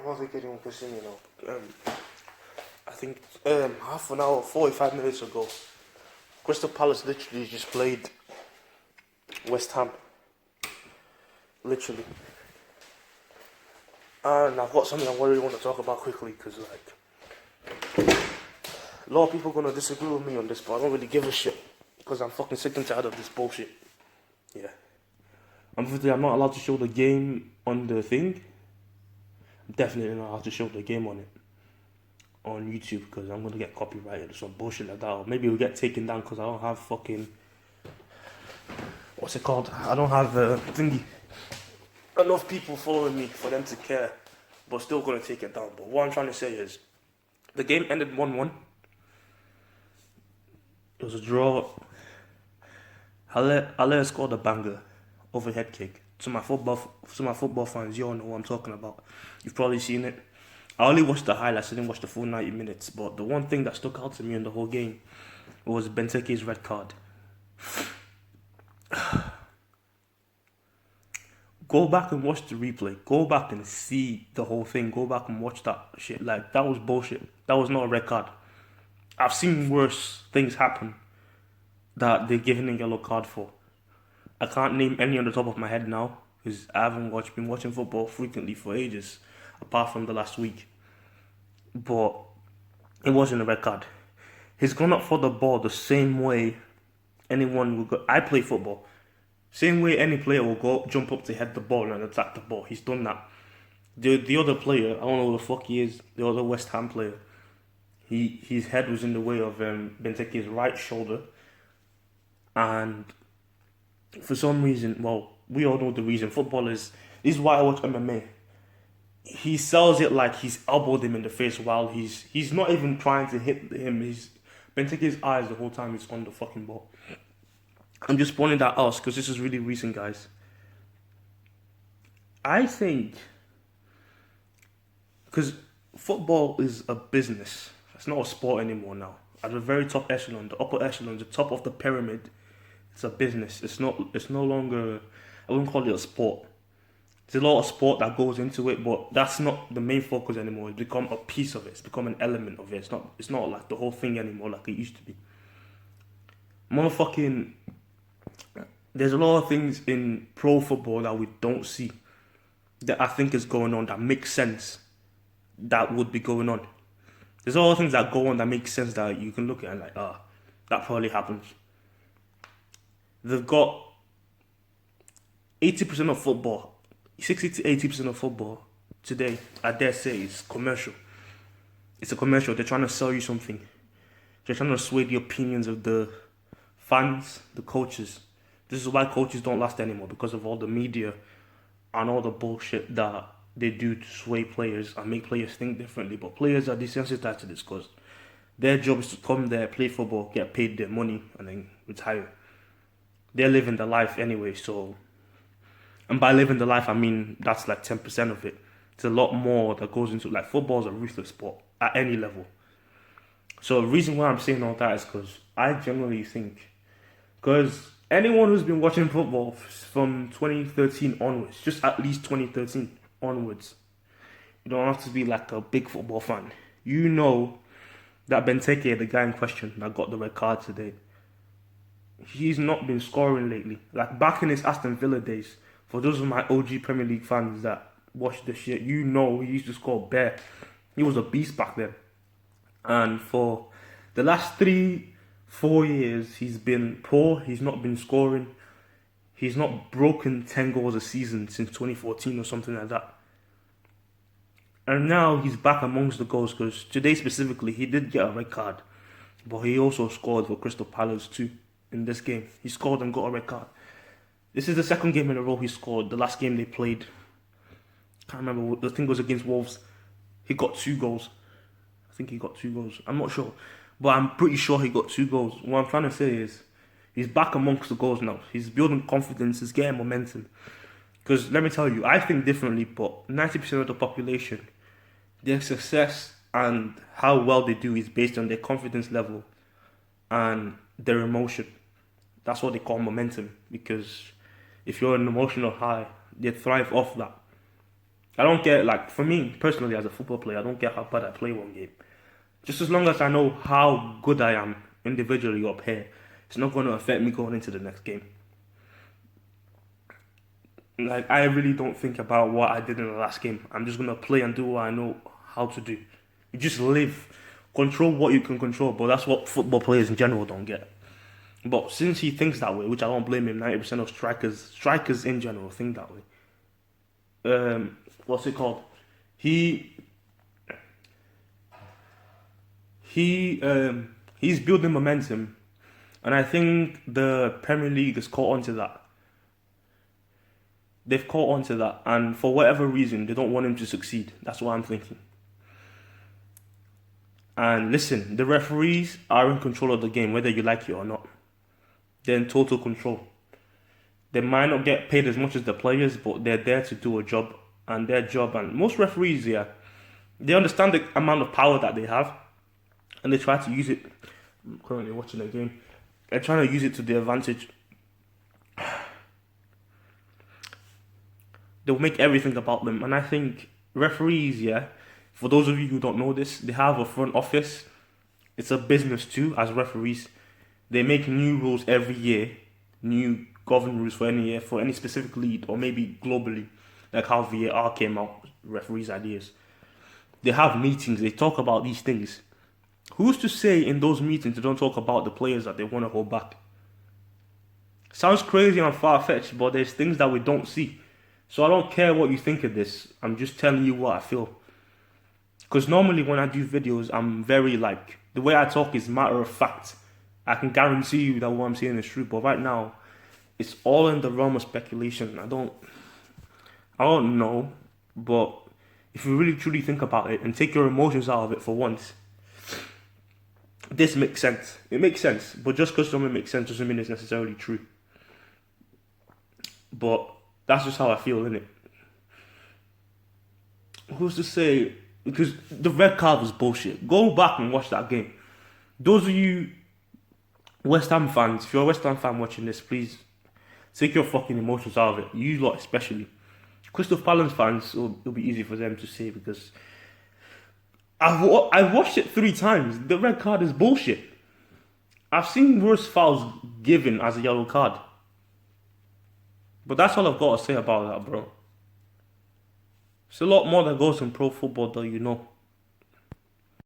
What are they getting pissing, I think half an hour, 45 minutes ago, Crystal Palace literally just played West Ham. Literally. And I've got something I really want to talk about quickly because, a lot of people are going to disagree with me on this, but I don't really give a shit because I'm fucking sick and tired of this bullshit. Yeah. Unfortunately, I'm not allowed to show the game on the thing. I'm definitely not allowed to show the game on it. On YouTube because I'm going to get copyrighted or some bullshit like that. Or maybe it'll get taken down because I don't have fucking... What's it called? I don't have thingy. Enough people following me for them to care. But still going to take it down. But what I'm trying to say is... The game ended 1-1. It was a draw. Haller scored a banger. Overhead kick. To my football fans, you all know what I'm talking about. You've probably seen it. I only watched the highlights, I didn't watch the full 90 minutes. But the one thing that stuck out to me in the whole game was Benteke's red card. Go back and watch the replay. Go back and see the whole thing. Go back and watch that shit. Like, that was bullshit. That was not a red card. I've seen worse things happen that they're giving a yellow card for. I can't name any on the top of my head now because I haven't been watching football frequently for ages, apart from the last week. But it wasn't a red card. He's gone up for the ball the same way anyone will go. I play football. Same way any player will go jump up to head the ball and attack the ball. He's done that. The other player, I don't know who the fuck he is, the other West Ham player, his head was in the way of Benteke's right shoulder. And for some reason, well, we all know the reason. This is why I watch MMA. He sells it like he's elbowed him in the face while he's not even trying to hit him. Benteke's eyes the whole time is on the fucking ball. I'm just pointing that out because this is really recent, guys. I think because football is a business. It's not a sport anymore now. At the very top echelon, the upper echelon, the top of the pyramid, it's a business. It's no longer, I wouldn't call it a sport. There's a lot of sport that goes into it, but that's not the main focus anymore. It's become a piece of it. It's become an element of it. It's not like the whole thing anymore like it used to be. Motherfucking, there's a lot of things in pro football that we don't see that I think is going on that makes sense that would be going on. There's a lot of things that go on that make sense that you can look at and like, that probably happens. They've got 80% of football, 60 to 80% of football today, I dare say, is commercial. It's a commercial. They're trying to sell you something. They're trying to sway the opinions of the fans, the coaches. This is why coaches don't last anymore, because of all the media and all the bullshit that they do to sway players and make players think differently. But players are desensitized to this because their job is to come there, play football, get paid their money, and then retire. They're living the life anyway, so... And by living the life, I mean that's like 10% of it. There's a lot more that goes into... Like, football is a ruthless sport at any level. So the reason why I'm saying all that is because I generally think... Because anyone who's been watching football from 2013 onwards, just at least 2013 onwards, you don't have to be like a big football fan. You know that Benteke, the guy in question that got the red card today, he's not been scoring lately. Like back in his Aston Villa days, for those of my OG Premier League fans that watch the shit, you know he used to score bare. He was a beast back then. And for the last 3-4 years, he's been poor. He's not been scoring. He's not broken 10 goals a season since 2014 or something like that. And now he's back amongst the goals because today specifically he did get a red card. But he also scored for Crystal Palace too in this game. He scored and got a red card. This is the second game in a row he scored. The last game they played, can't remember, the thing was against Wolves. He got 2 goals. I think he got 2 goals. I'm not sure. But I'm pretty sure he got 2 goals. What I'm trying to say is, he's back amongst the goals now. He's building confidence. He's getting momentum. Because let me tell you, I think differently, but 90% of the population, their success and how well they do is based on their confidence level and their emotion. That's what they call momentum. Because if you're an emotional high, they thrive off that. I don't get, like, for me personally as a football player, I don't get how bad I play one game. Just as long as I know how good I am individually up here, it's not going to affect me going into the next game. Like, I really don't think about what I did in the last game. I'm just going to play and do what I know how to do. You just live, control what you can control, but that's what football players in general don't get. But since he thinks that way, which I don't blame him, 90% of strikers in general think that way. What's it called? He's building momentum, and I think the Premier League has caught on to that. They've caught on to that, and for whatever reason, they don't want him to succeed. That's what I'm thinking. And listen, the referees are in control of the game, whether you like it or not. They're in total control. They might not get paid as much as the players, but they're there to do a job, and their job. And most referees, yeah, they understand the amount of power that they have, and they try to use it. I'm currently watching a game. They're trying to use it to their advantage. They'll make everything about them. And I think referees, yeah, for those of you who don't know this, they have a front office. It's a business too, as referees. They make new rules every year, new governing rules for any year, for any specific league, or maybe globally, like how VAR came out, referees' ideas. They have meetings, they talk about these things. Who's to say in those meetings they don't talk about the players that they want to hold back? Sounds crazy and far-fetched, but there's things that we don't see. So I don't care what you think of this. I'm just telling you what I feel. Because normally when I do videos, I'm very like, the way I talk is matter of fact. I can guarantee you that what I'm saying is true. But right now, it's all in the realm of speculation. I don't know. But if you really truly think about it and take your emotions out of it for once, this makes sense. It makes sense. But just because something makes sense doesn't mean it's necessarily true. But that's just how I feel, innit? Who's to say? Because the red card was bullshit. Go back and watch that game. Those of you West Ham fans, if you're a West Ham fan watching this, please take your fucking emotions out of it. You lot especially. Crystal Palace fans, it'll be easy for them to say because I've watched it 3 times. The red card is bullshit. I've seen worse fouls given as a yellow card. But that's all I've got to say about that, bro. It's a lot more that goes in pro football, though, you know.